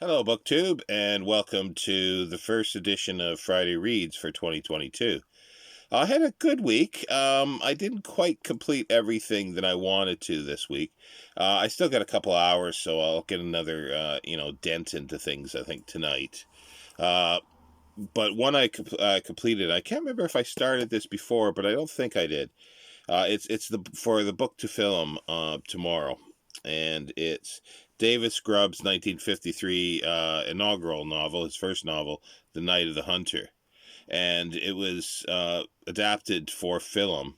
Hello, BookTube, and welcome to the first edition of Friday Reads for 2022. I had a good week. I didn't quite complete everything that I wanted to this week. I still got a couple hours, so I'll get another, dent into things, I think, tonight. Uh, but one I completed, I can't remember if I started this before, but I don't think I did. It's for the book to film tomorrow, and it's David Grubb's 1953 inaugural novel, his first novel, The Night of the Hunter, and it was adapted for film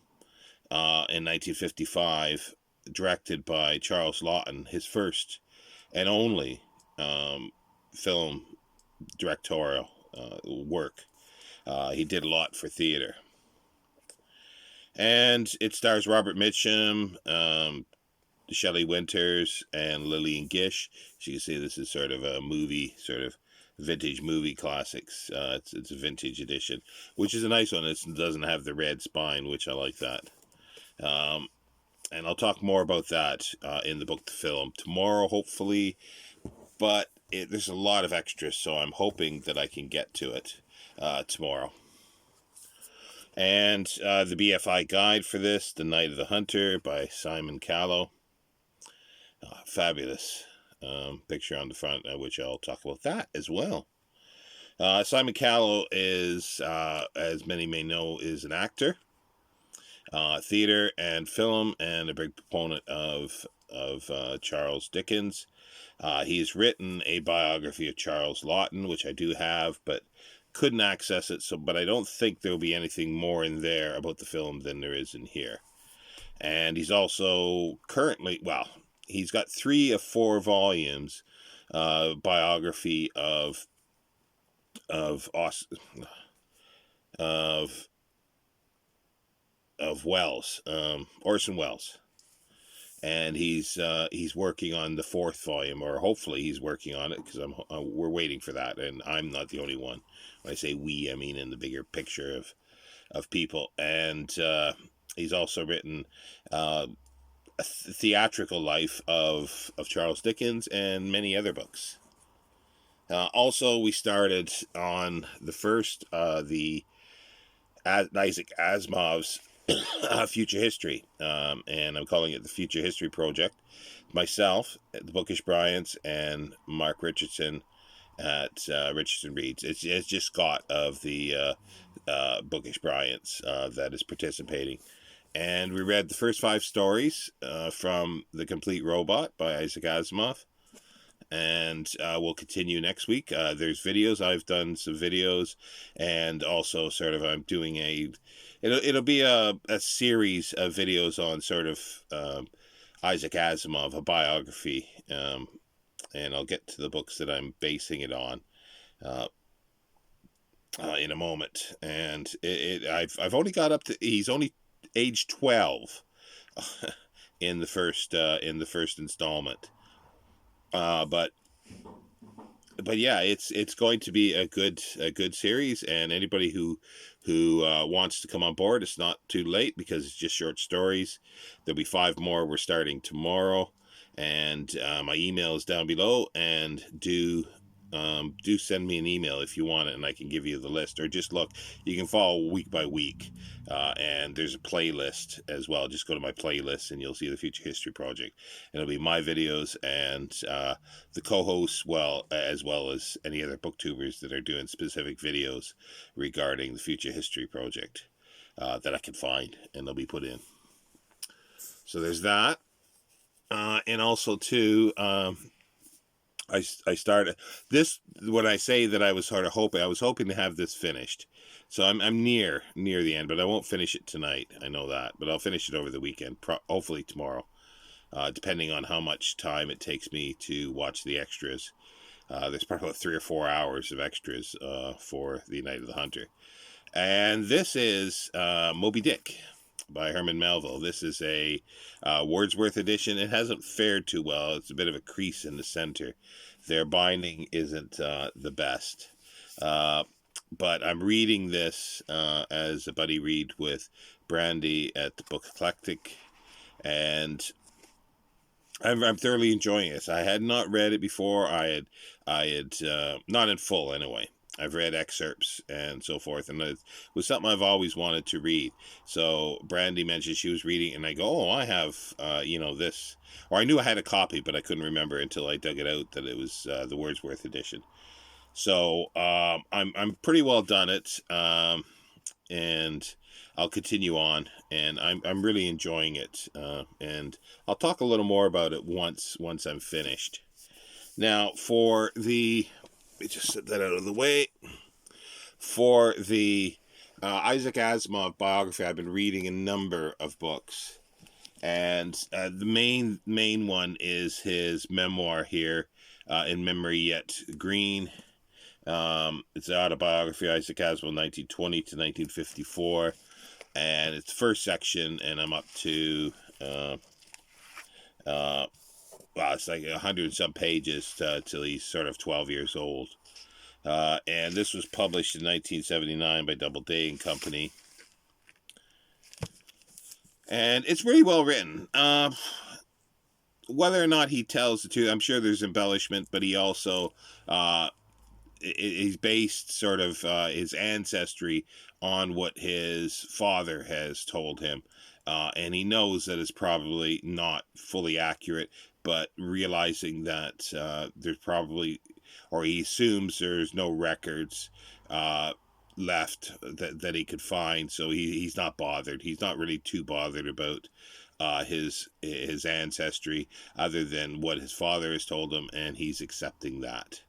in 1955, directed by Charles Laughton, his first and only film directorial work. He did a lot for theater. And it stars Robert Mitchum, Shelley Winters, and Lillian Gish. So you can see this is sort of a movie, sort of vintage movie classics. It's a vintage edition, which is a nice one. It doesn't have the red spine, which I like that. Um, and I'll talk more about that in the book to film tomorrow, hopefully. But there's a lot of extras, so I'm hoping that I can get to it tomorrow. And the BFI guide for this, The Night of the Hunter by Simon Callow. Fabulous picture on the front, which I'll talk about that as well. Simon Callow is, as many may know, is an actor, theater and film, and a big proponent of Charles Dickens. He's written a biography of Charles Laughton, which I do have, but couldn't access it. But I don't think there'll be anything more in there about the film than there is in here. And he's also currently, he's got 3 of 4 volumes biography of of Wells, Orson Welles, and he's working on the 4th volume, or hopefully he's working on it, because we're waiting for that, and I'm not the only one. When I say we, I mean in the bigger picture of people. And he's also written a theatrical life of Charles Dickens and many other books. Also, we started on the first, Isaac Asimov's Future History, and I'm calling it the Future History Project. Myself, the Bookish Bryants, and Mark Richardson at Richardson Reads. It's just Scott of the Bookish Bryants that is participating. And we read the first 5 stories from The Complete Robot by Isaac Asimov. And we'll continue next week. There's videos. I've done some videos, and also sort of I'm doing it'll be a series of videos on sort of Isaac Asimov, a biography, and I'll get to the books that I'm basing it on in a moment. And I've only got up to, he's only age 12 in the first installment. But yeah, it's going to be a good series, and anybody who wants to come on board, it's not too late, because it's just short stories. There'll be 5 more. We're starting tomorrow, and my email is down below. And do send me an email if you want it, and I can give you the list, or just look. You can follow week by week, and there's a playlist as well. Just go to my playlist, and you'll see the Future History Project. It'll be my videos and the co-hosts, as well as any other booktubers that are doing specific videos regarding the Future History Project that I can find, and they'll be put in. So there's that, and also too. I started this, when I say that I was hoping to have this finished. So I'm near the end, but I won't finish it tonight. I know that, but I'll finish it over the weekend, hopefully tomorrow, depending on how much time it takes me to watch the extras. There's probably about 3 or 4 hours of extras for The Night of the Hunter. And this is Moby Dick by Herman Melville. This is a Wordsworth edition. It hasn't fared too well. It's a bit of a crease in the center. Their binding isn't the best. But I'm reading this as a buddy read with Brandy at the Bookclectic. And I'm thoroughly enjoying it. I had not read it before. I had not in full anyway. I've read excerpts and so forth, and it was something I've always wanted to read. So Brandy mentioned she was reading, and I go, "Oh, I have, this," or I knew I had a copy, but I couldn't remember until I dug it out that it was the Wordsworth edition. So I'm pretty well done it. And I'll continue on, and I'm really enjoying it. And I'll talk a little more about it once I'm finished. Now, let me just set that out of the way. For the Isaac Asimov biography, I've been reading a number of books, and the main one is his memoir here, In Memory Yet Green. It's an autobiography, Isaac Asimov, 1920 to 1954, and it's the first section, and I'm up to, it's like 100 and some pages till he's sort of 12 years old. And this was published in 1979 by Doubleday and Company. And it's really well written. Whether or not he tells the truth, I'm sure there's embellishment, but he also he's based sort of his ancestry on what his father has told him. And he knows that it's probably not fully accurate, but realizing that there's probably, or he assumes there's no records left that he could find, so he's not bothered. He's not really too bothered about his ancestry, other than what his father has told him, and he's accepting that.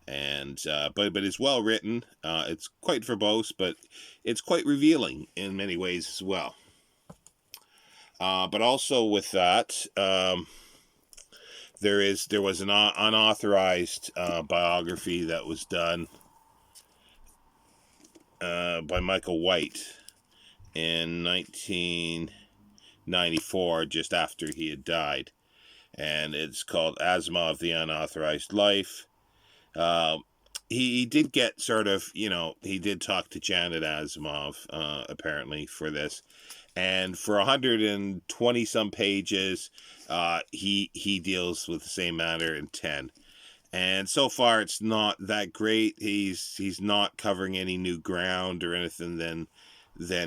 And but it's well written. It's quite verbose, but it's quite revealing in many ways as well. But also with that, there was an unauthorized biography that was done by Michael White in 1994, just after he had died, and it's called Asimov: The Unauthorized Life. He did get sort of, he did talk to Janet Asimov, apparently, for this. And for 120 some pages, he deals with the same matter in 10. And so far, it's not that great. He's not covering any new ground or anything than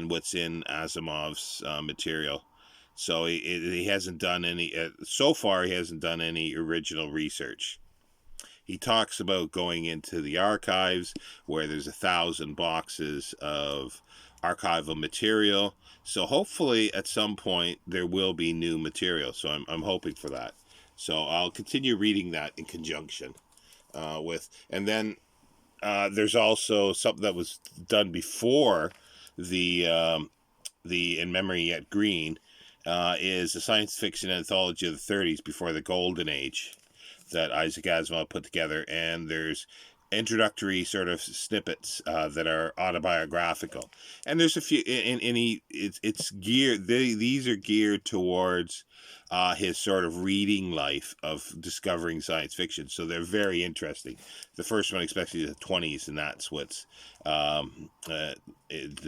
what's in Asimov's material. So he hasn't done any, so far he hasn't done any original research. He talks about going into the archives where there's 1,000 boxes of archival material. So hopefully at some point there will be new material. So I'm hoping for that. So I'll continue reading that in conjunction with. And then there's also something that was done before the In Memory Yet Green, is a science fiction anthology of the 30s, before the Golden Age, that Isaac Asimov put together, and there's introductory sort of snippets that are autobiographical, and there's a few it's geared, these are geared towards his sort of reading life of discovering science fiction, so they're very interesting. The first one, especially the 20s, and that's what's the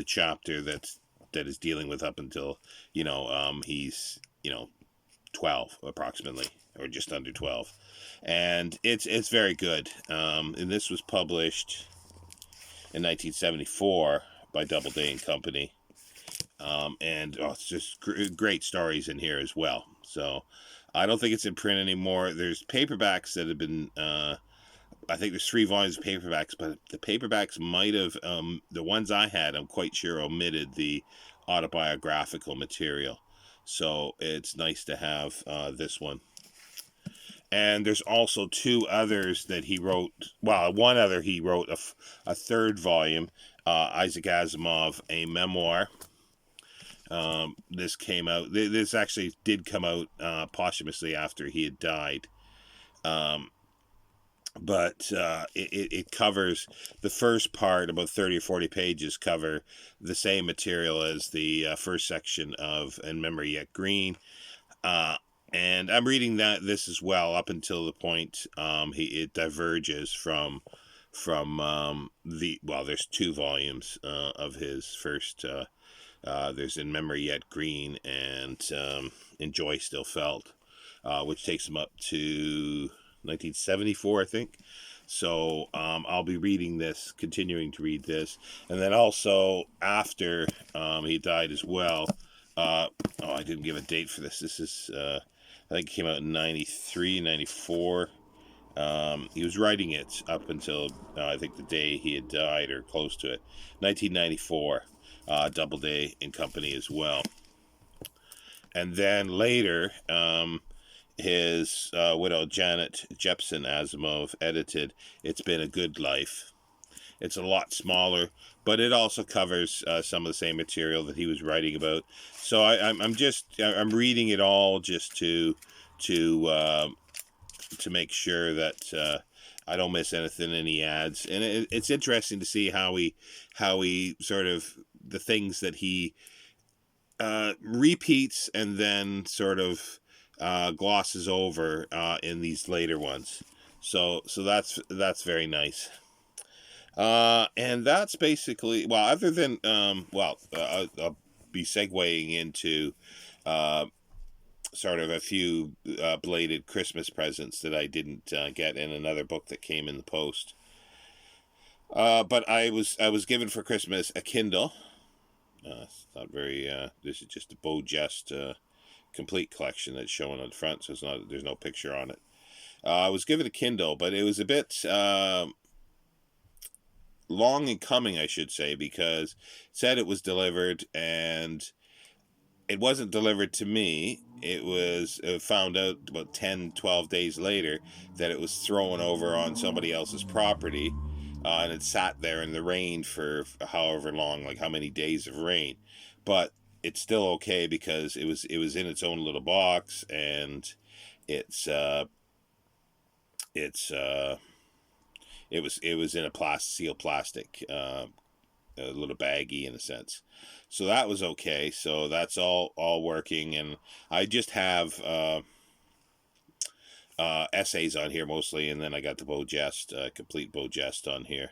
chapter that is dealing with up until he's 12 approximately, or just under 12, and it's very good. And this was published in 1974 by Doubleday and Company, and it's just great stories in here as well. So I don't think it's in print anymore. There's paperbacks that have been I think there's 3 volumes of paperbacks, but the paperbacks might have, the ones I had, I'm quite sure, omitted the autobiographical material. So it's nice to have this one. And there's also 2 others that he wrote. Well, one other he wrote a 3rd volume, Isaac Asimov, a memoir. This came out. This actually did come out posthumously after he had died. But it covers the first part, about 30 or 40 pages, cover the same material as the first section of In Memory Yet Green. And I'm reading this as well, up until the point it diverges from there's 2 volumes of his first. There's In Memory Yet Green and In Joy Still Felt. which takes him up to 1974, I think. So I'll be reading this, continuing to read this. And then also, after he died as well, I didn't give a date for this. This is, I think it came out in 93, 94. He was writing it up until, I think, the day he had died or close to it. 1994, Doubleday and Company as well. And then later, his widow Janet Jepson Asimov edited It's Been a Good Life. It's a lot smaller, but it also covers some of the same material that he was writing about. So I'm reading it all just to make sure that I don't miss anything in the ads. And it's interesting to see how he sort of, the things that he repeats and then sort of glosses over in these later ones. So that's very nice. And that's basically, well, other than I'll be segueing into sort of a few belated Christmas presents that I didn't get in another book that came in the post. But I was given for Christmas a Kindle. It's not very. This is just a Beau Jest complete collection that's showing on the front, so there's no picture on it. I was given a Kindle, but it was a bit long in coming, I should say, because it said it was delivered, and it wasn't delivered to me. It was found out about 10, 12 days later that it was thrown over on somebody else's property, and it sat there in the rain for however long, like how many days of rain. But it's still okay because it was in its own little box, and it was in a sealed plastic, a little baggy in a sense. So that was okay. So that's all working, and I just have essays on here mostly, and then I got the Beau Jest, complete Beau Jest on here.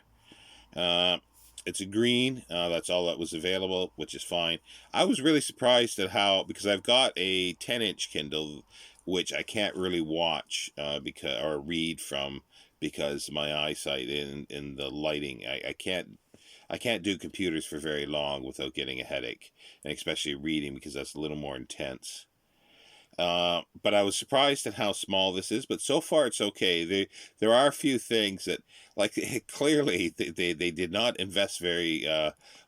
It's a green. That's all that was available, which is fine. I was really surprised at how, because I've got a 10-inch Kindle, which I can't really watch or read from, because my eyesight in the lighting, I can't do computers for very long without getting a headache, and especially reading, because that's a little more intense. But I was surprised at how small this is, but so far it's okay. There are a few things that, like, clearly they did not invest very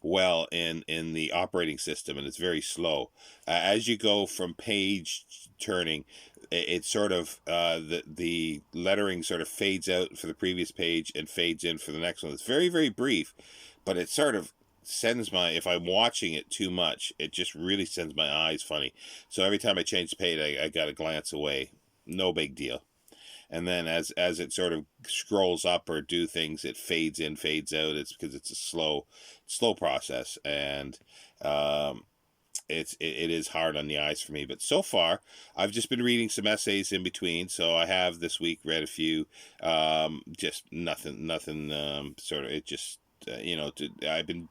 well in the operating system, and it's very slow. As you go from page turning, it sort of the lettering sort of fades out for the previous page and fades in for the next one. It's very, very brief, but it sort of sends if I'm watching it too much, it just really sends my eyes funny. So every time I change the page, I got to glance away. No big deal. And then as it sort of scrolls up or do things, it fades in, fades out. It's because it's a slow process, and it is hard on the eyes for me. But so far, I've just been reading some essays in between. So I have this week read a few, just nothing sort of, it just, I've been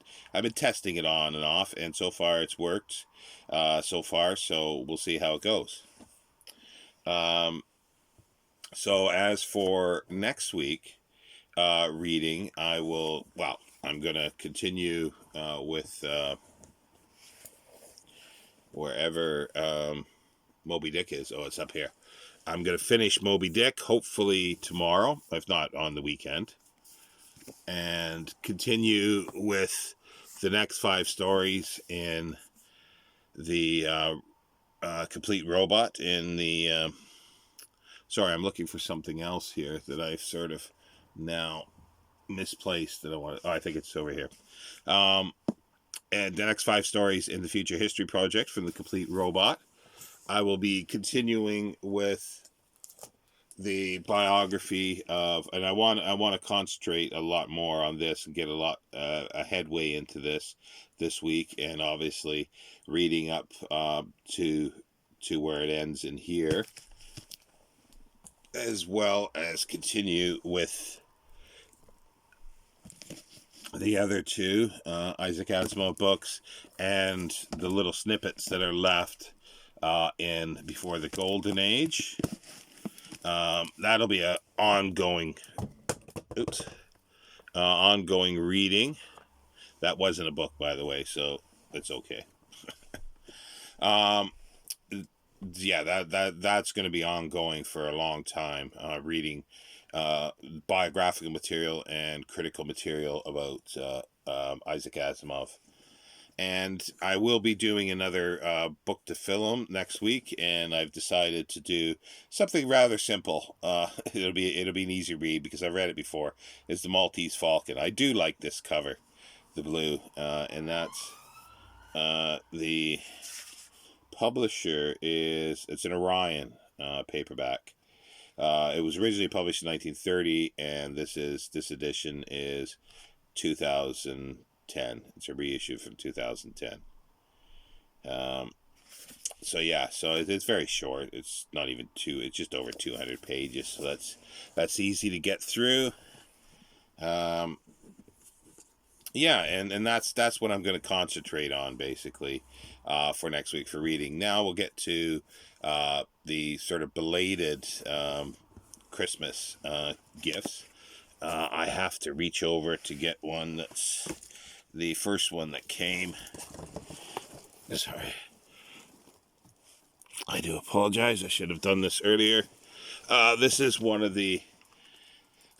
testing it on and off, and so far it's worked. So we'll see how it goes. So as for next week, reading, I'm gonna continue with wherever Moby Dick is. Oh, it's up here. I'm gonna finish Moby Dick hopefully tomorrow, if not on the weekend, and continue with the next 5 stories in the complete robot. In the sorry, I'm looking for something else here that I've sort of now misplaced that I want. Oh, I think it's over here. And the next 5 stories in the Future History Project from the complete robot. I will be continuing with the biography of, and I want to concentrate a lot more on this and get a lot a headway into this week, and obviously reading up to where it ends in here, as well as continue with the other 2 Isaac Asimov books and the little snippets that are left in Before the Golden Age. That'll be a ongoing ongoing reading. That wasn't a book, by the way, so it's okay. Yeah, that's going to be ongoing for a long time. Reading biographical material and critical material about Isaac Asimov. And I will be doing another book to film next week, and I've decided to do something rather simple. It'll be an easy read because I've read it before. It's The Maltese Falcon. I do like this cover, the blue, and that's the publisher it's an Orion paperback. It was originally published in 1930, and this edition is 2010. It's a reissue from 2010. So it's very short. It's not even it's just over 200 pages, so that's easy to get through. And that's what I'm going to concentrate on, basically, for next week for reading. Now we'll get to the sort of belated Christmas gifts. I have to reach over to get one that's the first one that came. Sorry. I do apologize. I should have done this earlier. This is one of the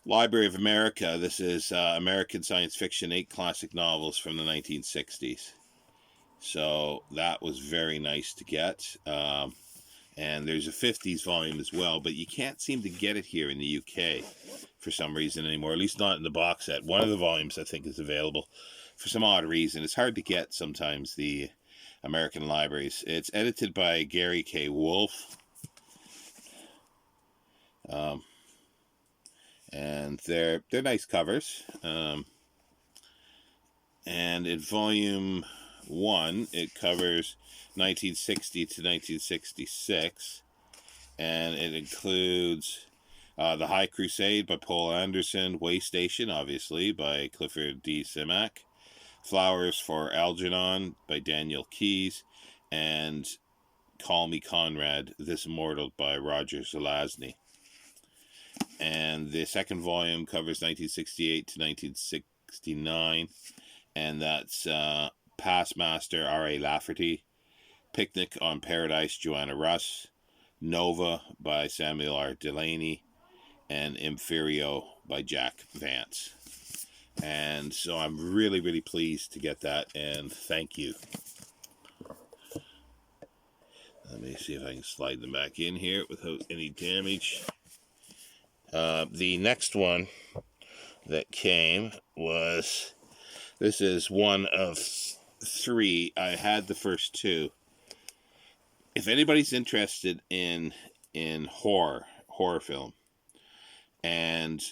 Library of America. This is American Science Fiction, 8 classic novels from the 1960s. So that was very nice to get. And there's a 50s volume as well, but you can't seem to get it here in the UK for some reason anymore, at least not in the box set. One of the volumes, I think, is available for some odd reason. It's hard to get sometimes, the American libraries. It's edited by Gary K. Wolfe. And they're nice covers. And in volume 1, it covers 1960 to 1966, and it includes The High Crusade by Paul Anderson, Way Station, obviously, by Clifford D. Simak, Flowers for Algernon by Daniel Keyes, and Call Me Conrad, This Immortal by Roger Zelazny. And the second volume covers 1968 to 1969, and that's Pastmaster R.A. Lafferty, Picnic on Paradise, Joanna Russ, Nova by Samuel R. Delaney, and Imperio by Jack Vance. And so I'm really, really pleased to get that, and thank you. Let me see if I can slide them back in here without any damage. The next one that came was, this is one of 3. I had the first 2. If anybody's interested in horror film, and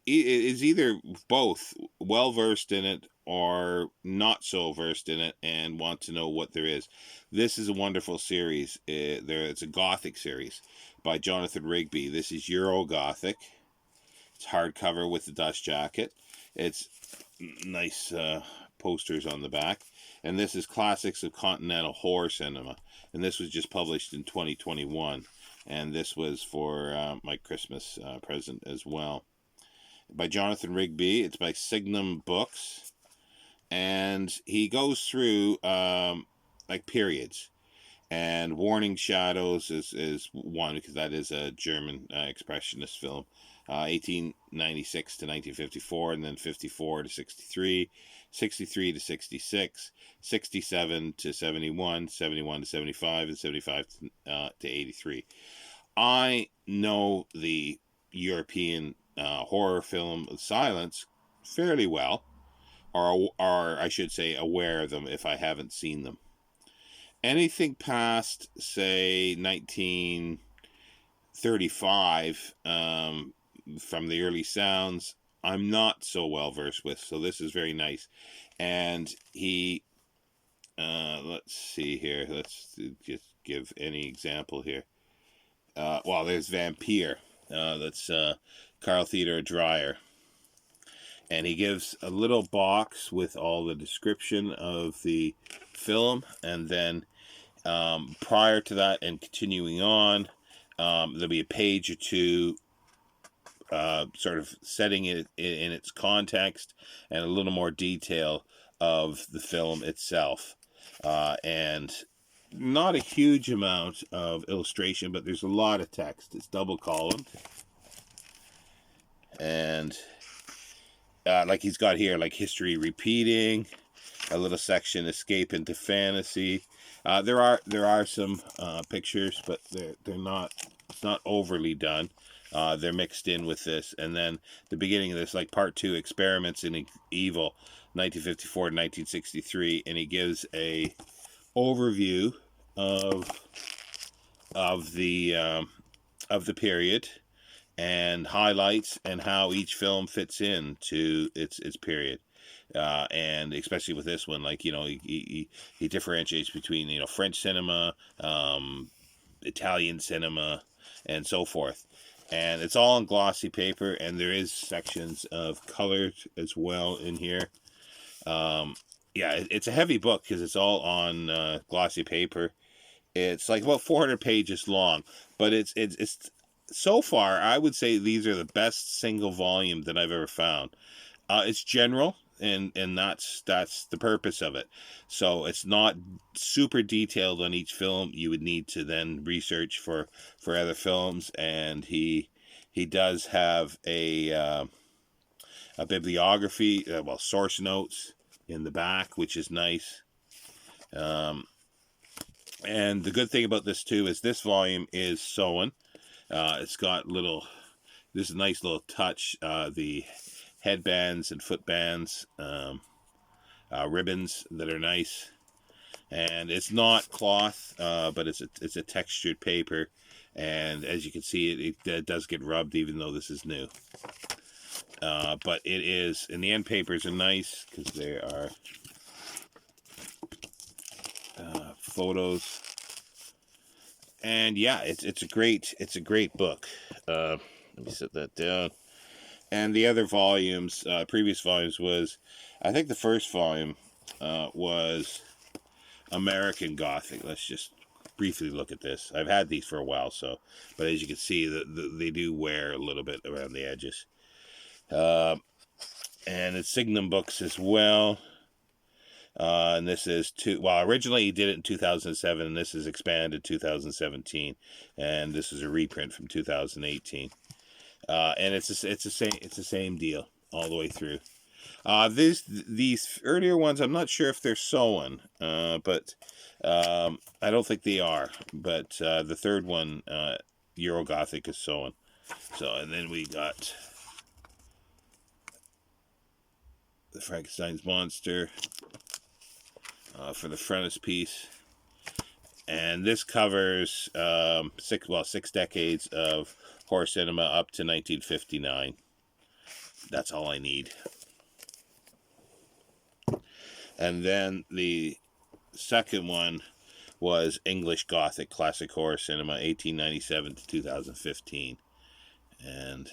is either both well versed in it or not so versed in it and want to know what there is, this is a wonderful series. It's a Gothic series by Jonathan Rigby. This is Euro Gothic. It's hardcover with the dust jacket. It's nice posters on the back. And this is Classics of Continental Horror Cinema. And this was just published in 2021. And this was for my Christmas present as well. By Jonathan Rigby. It's by Signum Books. And he goes through like periods. And Warning Shadows is one, because that is a German expressionist film. 1896 to 1954, and then 54 to 63, 63 to 66, 67 to 71, 71 to 75, and 75 to 83. I know the European horror film Silence fairly well, or I should say aware of them if I haven't seen them. Anything past, say, 1935, from the early sounds, I'm not so well versed with, so this is very nice. And he, let's see here, let's just give any example here. Well, there's Vampire, that's Carl Theodor Dreyer. And he gives a little box with all the description of the film, and then Prior to that and continuing on, there'll be a page or two sort of setting it in its context and a little more detail of the film itself. And not a huge amount of illustration, but there's a lot of text. It's double columned. And like he's got here, like history repeating, a little section escape into fantasy. There are some pictures, but they're not, it's not overly done. They're mixed in with this, and then the beginning of this, like part 2, experiments in evil, 1954 to 1963, and he gives a overview of the period, and highlights and how each film fits into its period. And especially with this one, like, he differentiates between, French cinema, Italian cinema, and so forth. And it's all on glossy paper, and there is sections of color as well in here. It's a heavy book because it's all on glossy paper. It's like about 400 pages long, but it's so far, I would say these are the best single volume that I've ever found. It's general, and that's the purpose of it. So it's not super detailed on each film. You would need to then research for other films, and he does have a bibliography, source notes in the back, which is nice. And the good thing about this too is this volume is sewn. It's got this nice little touch, the headbands and footbands, ribbons that are nice, and it's not cloth, but it's a textured paper, and as you can see, it does get rubbed even though this is new. But it is, and the end papers are nice because they are photos. And yeah, it's a great book. Let me set that down. And the other volumes, previous volumes, was, I think the first volume was American Gothic. Let's just briefly look at this. I've had these for a while, but as you can see, they do wear a little bit around the edges. And it's Signum Books as well. And this is originally he did it in 2007, and this is expanded 2017, and this is a reprint from 2018. And it's the same deal all the way through. These earlier ones, I'm not sure if they're sewn, but I don't think they are. But the third one, Euro Gothic, is sewn. So, and then we got the Frankenstein's Monster for the frontispiece, and this covers 6 decades of horror cinema up to 1959. That's all I need. And then the second one was English Gothic Classic Horror Cinema, 1897 to 2015. And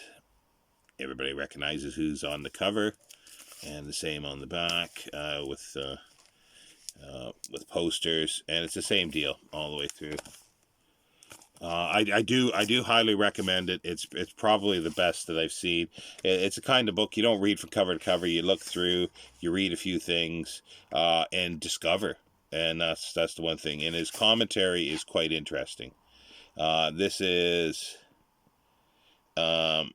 everybody recognizes who's on the cover, and the same on the back, with posters, and it's the same deal all the way through. I do highly recommend it. It's probably the best that I've seen. It's a kind of book you don't read from cover to cover. You look through, you read a few things, and discover. And that's the one thing. And his commentary is quite interesting. This is, it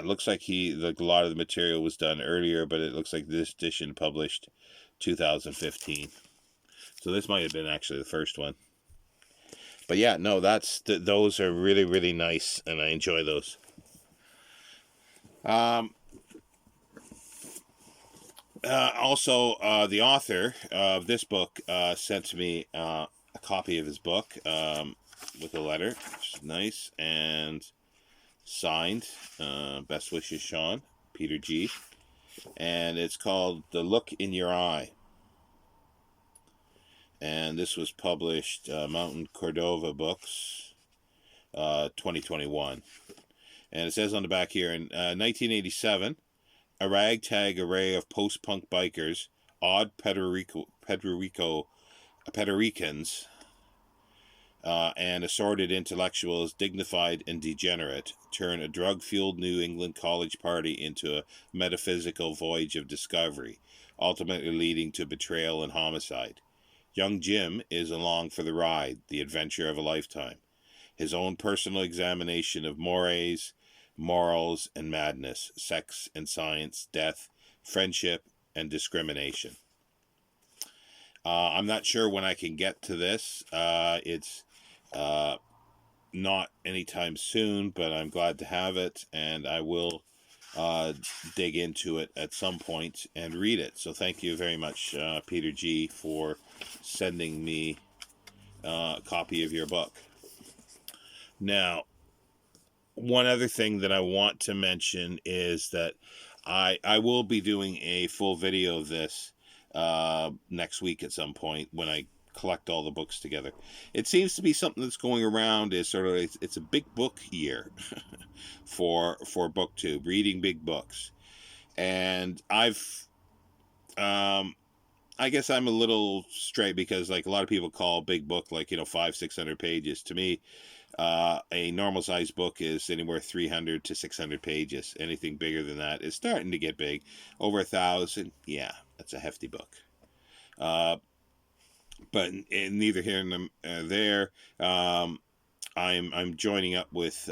looks like a lot of the material was done earlier, but it looks like this edition published 2015. So this might have been actually the first one. But yeah, no, those are really, really nice, and I enjoy those. Also, the author of this book sent me a copy of his book with a letter, which is nice, and signed. Best wishes, Sean, Peter G. And it's called The Look in Your Eye. And this was published Mountain Cordova Books, 2021. And it says on the back here, in 1987, a ragtag array of post-punk bikers, odd Puerto Rico Puerto Ricans, and assorted intellectuals, dignified and degenerate, turn a drug-fueled New England college party into a metaphysical voyage of discovery, ultimately leading to betrayal and homicide. Young Jim is along for the ride, the adventure of a lifetime. His own personal examination of mores, morals and madness, sex and science, death, friendship and discrimination. I'm not sure when I can get to this. It's not anytime soon, but I'm glad to have it, and I will dig into it at some point and read it. So thank you very much, Peter G., for sending me a copy of your book. Now, one other thing that I want to mention is that I will be doing a full video of this next week at some point when I collect all the books together. It seems to be something that's going around is sort of it's a big book year for BookTube, reading big books, and I guess I'm a little straight because like a lot of people call a big book like 500-600 pages. To me, a normal size book is anywhere 300 to 600 pages. Anything bigger than that is starting to get big. Over 1,000, yeah, that's a hefty book. But in neither here nor there, I'm joining up with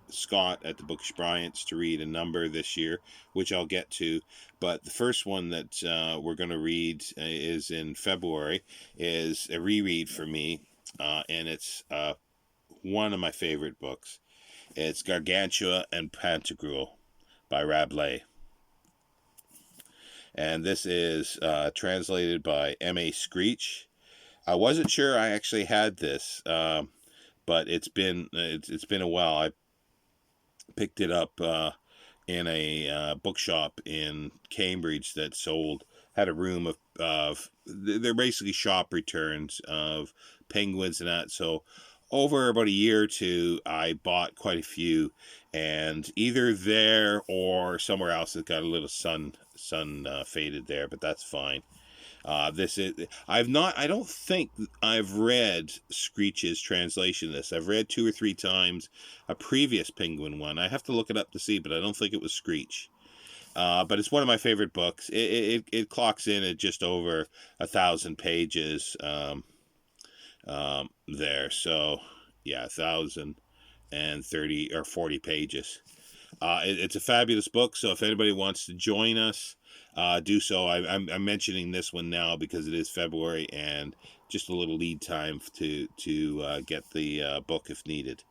Scott at the Bookish Bryants to read a number this year, which I'll get to. But the first one that we're going to read is in February, is a reread for me, and it's one of my favorite books. It's Gargantua and Pantagruel by Rabelais. And this is translated by M.A. Screech. I wasn't sure I actually had this, but it's been a while. I picked it up in a bookshop in Cambridge that had a room of they're basically shop returns of Penguins and that. So over about a year or two, I bought quite a few, and either there or somewhere else it got a little sun faded there, but that's fine. I don't think I've read Screech's translation of this. I've read 2 or 3 times a previous Penguin one. I have to look it up to see, but I don't think it was Screech. But it's one of my favorite books. It clocks in at just over 1,000 pages there. So, yeah, 1,030 or 40 pages. It's a fabulous book, so if anybody wants to join us, do so. I'm mentioning this one now because it is February and just a little lead time to get the book if needed.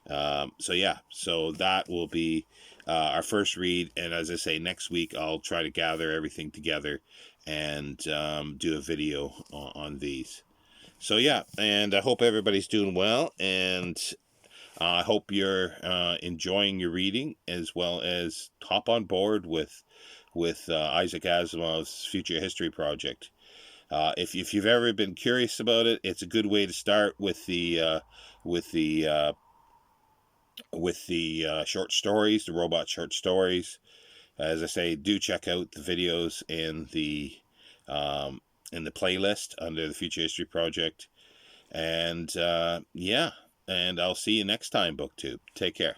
So that will be our first read, and as I say, next week I'll try to gather everything together and do a video on these. So yeah, and I hope everybody's doing well, and I hope you're enjoying your reading, as well as hop on board with Isaac Asimov's Future History Project. If you've ever been curious about it, it's a good way to start with the short stories, the robot short stories. As I say, do check out the videos in the playlist under the Future History Project. And yeah, and I'll see you next time, BookTube. Take care.